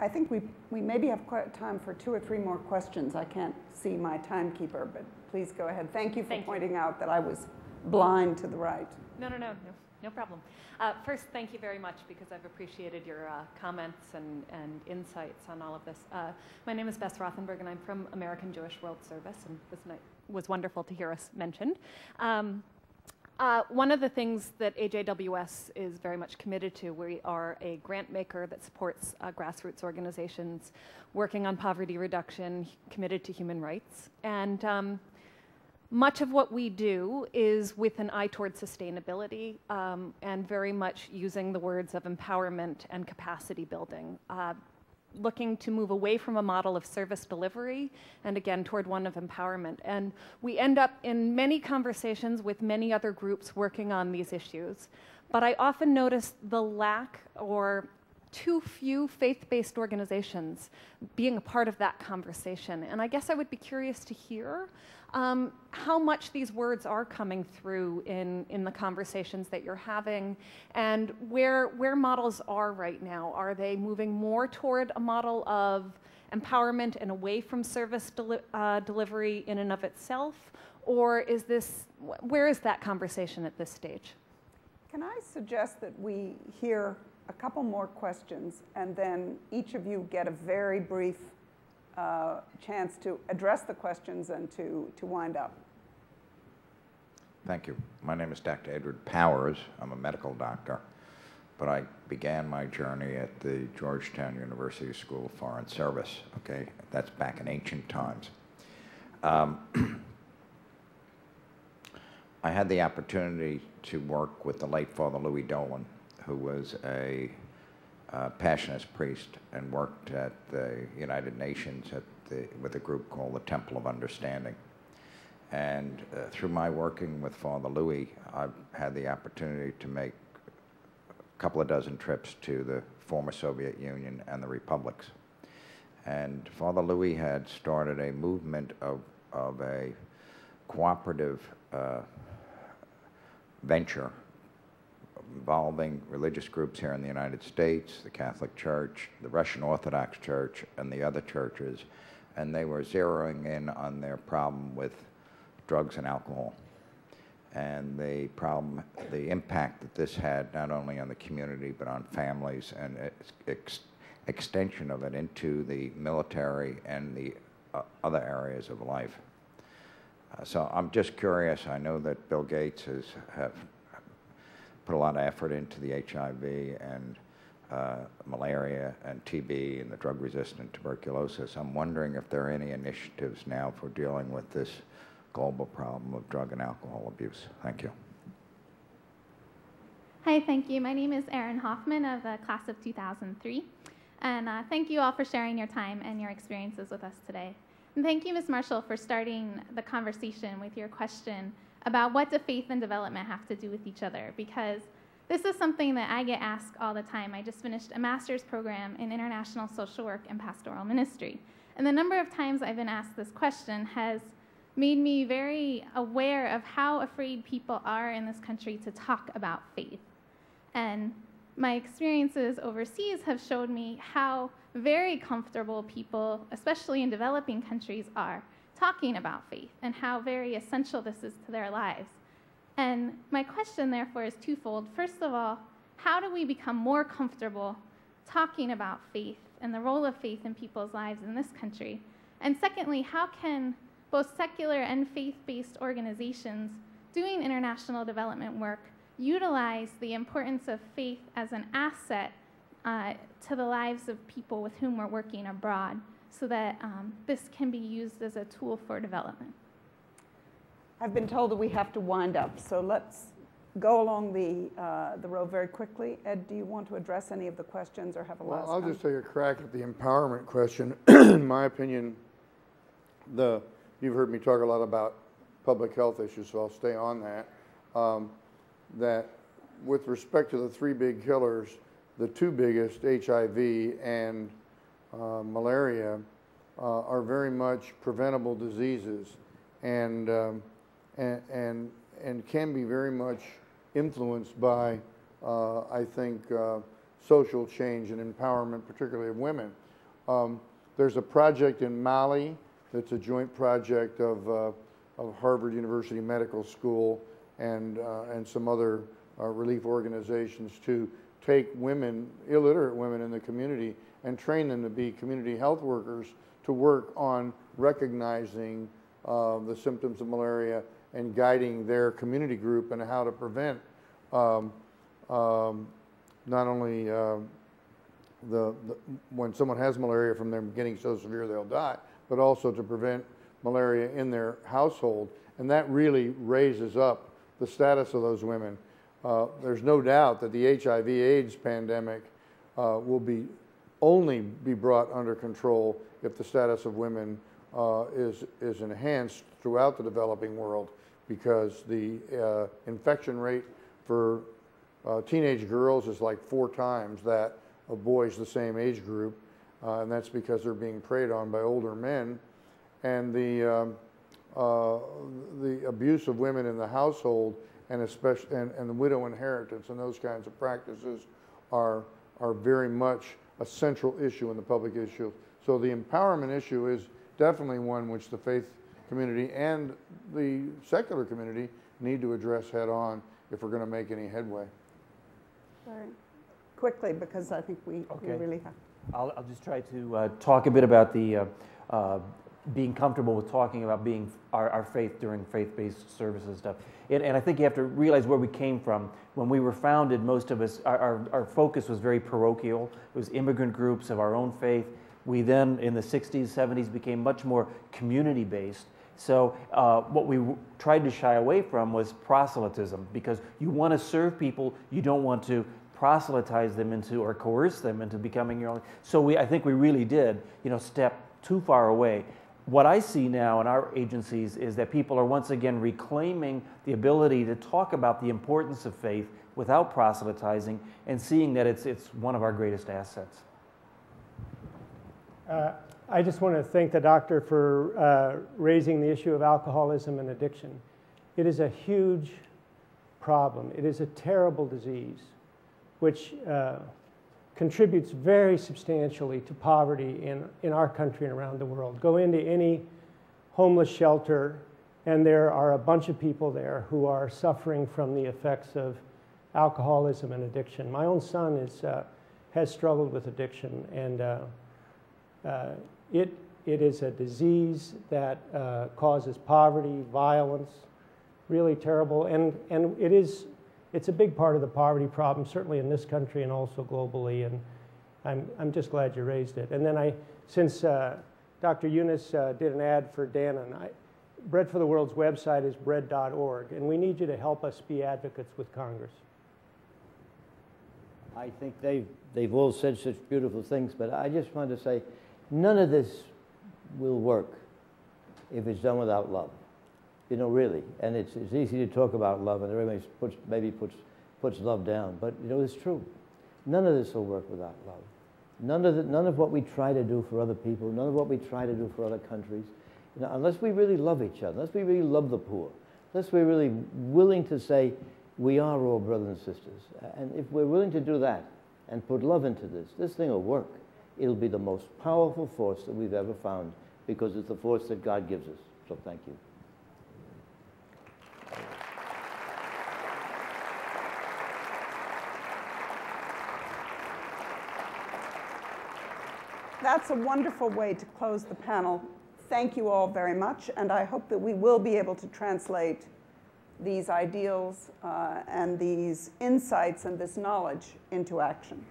I think we maybe have time for 2 or 3 more questions. I can't see my timekeeper, but please go ahead. Thank you for pointing out that I was blind to the right. No problem. First, thank you very much, because I've appreciated your comments and insights on all of this. My name is Bess Rothenberg, and I'm from American Jewish World Service, and it was wonderful to hear us mentioned. One of the things that AJWS is very much committed to, we are a grant maker that supports grassroots organizations working on poverty reduction, committed to human rights. And much of what we do is with an eye toward sustainability and very much using the words of empowerment and capacity building. Looking to move away from a model of service delivery and again toward one of empowerment. And we end up in many conversations with many other groups working on these issues. But I often notice the lack or too few faith-based organizations being a part of that conversation. And I guess I would be curious to hear how much these words are coming through in the conversations that you're having, and where models are right now. Are they moving more toward a model of empowerment and away from service delivery in and of itself? Or where is that conversation at this stage? Can I suggest that we hear a couple more questions, and then each of you get a very brief chance to address the questions and to wind up. Thank you. My name is Dr. Edward Powers. I'm a medical doctor, but I began my journey at the Georgetown University School of Foreign Service. Okay, that's back in ancient times. I had the opportunity to work with the late Father Louis Dolan, who was a Passionist priest and worked at the United Nations with a group called the Temple of Understanding. And through my working with Father Louis, I've had the opportunity to make a couple of dozen trips to the former Soviet Union and the republics. And Father Louis had started a movement of a cooperative venture involving religious groups here in the United States, the Catholic Church, the Russian Orthodox Church, and the other churches, and they were zeroing in on their problem with drugs and alcohol, and the impact that this had not only on the community but on families, and extension of it into the military and the other areas of life. So I'm just curious. I know that Bill Gates have put a lot of effort into the HIV and malaria and TB and the drug-resistant tuberculosis. I'm wondering if there are any initiatives now for dealing with this global problem of drug and alcohol abuse. Thank you. Hi, thank you. My name is Erin Hoffman of the class of 2003. And thank you all for sharing your time and your experiences with us today. And thank you, Ms. Marshall, for starting the conversation with your question about what do faith and development have to do with each other, because this is something that I get asked all the time. I just finished a master's program in international social work and pastoral ministry. And the number of times I've been asked this question has made me very aware of how afraid people are in this country to talk about faith. And my experiences overseas have showed me how very comfortable people, especially in developing countries, are talking about faith and how very essential this is to their lives. And my question, therefore, is twofold. First of all, how do we become more comfortable talking about faith and the role of faith in people's lives in this country? And secondly, how can both secular and faith-based organizations doing international development work utilize the importance of faith as an asset to the lives of people with whom we're working abroad, so that this can be used as a tool for development? I've been told that we have to wind up, so let's go along the road very quickly. Ed, do you want to address any of the questions or have a last I'll comment? just take a crack at the empowerment question. In my opinion, you've heard me talk a lot about public health issues, so I'll stay on that. That with respect to the 3 big killers, the 2 biggest, HIV and malaria, are very much preventable diseases, and can be very much influenced by, I think, social change and empowerment, particularly of women. There's a project in Mali that's a joint project of Harvard University Medical School and some other relief organizations to take women, illiterate women in the community, and train them to be community health workers to work on recognizing the symptoms of malaria and guiding their community group and how to prevent not only when someone has malaria from them getting so severe they'll die, but also to prevent malaria in their household. And that really raises up the status of those women. There's no doubt that the HIV/AIDS pandemic will only be brought under control if the status of women is enhanced throughout the developing world, because the infection rate for teenage girls is like 4 times that of boys the same age group, and that's because they're being preyed on by older men. And the abuse of women in the household, and especially and the widow inheritance and those kinds of practices are very much a central issue in the public issue. So the empowerment issue is definitely one which the faith community and the secular community need to address head on if we're going to make any headway. Very quickly, because I think we really have. I'll just try to talk a bit about the being comfortable with talking about being our faith during faith-based services and stuff. And I think you have to realize where we came from. When we were founded, most of us, our focus was very parochial. It was immigrant groups of our own faith. We then, in the 60s, 70s, became much more community-based. So what we tried to shy away from was proselytism, because you want to serve people, you don't want to proselytize them into or coerce them into becoming your own. So I think we really did, step too far away. What I see now in our agencies is that people are once again reclaiming the ability to talk about the importance of faith without proselytizing, and seeing that it's one of our greatest assets. I just want to thank the doctor for raising the issue of alcoholism and addiction. It is a huge problem. It is a terrible disease which contributes very substantially to poverty in our country and around the world. Go into any homeless shelter, and there are a bunch of people there who are suffering from the effects of alcoholism and addiction. My own son has struggled with addiction, and it is a disease that causes poverty, violence, really terrible, and it's a big part of the poverty problem, certainly in this country and also globally, and I'm just glad you raised it. And then since Dr. Eunice did an ad for Dannon, Bread for the World's website is bread.org, and we need you to help us be advocates with Congress. I think they've all said such beautiful things, but I just want to say, none of this will work if it's done without love. Really. And it's easy to talk about love, and everybody puts love down. But, it's true. None of this will work without love. None of what we try to do for other people, none of what we try to do for other countries, unless we really love each other, unless we really love the poor, unless we're really willing to say we are all brothers and sisters. And if we're willing to do that and put love into this thing will work. It'll be the most powerful force that we've ever found, because it's the force that God gives us. So thank you. That's a wonderful way to close the panel. Thank you all very much, and I hope that we will be able to translate these ideals and these insights and this knowledge into action.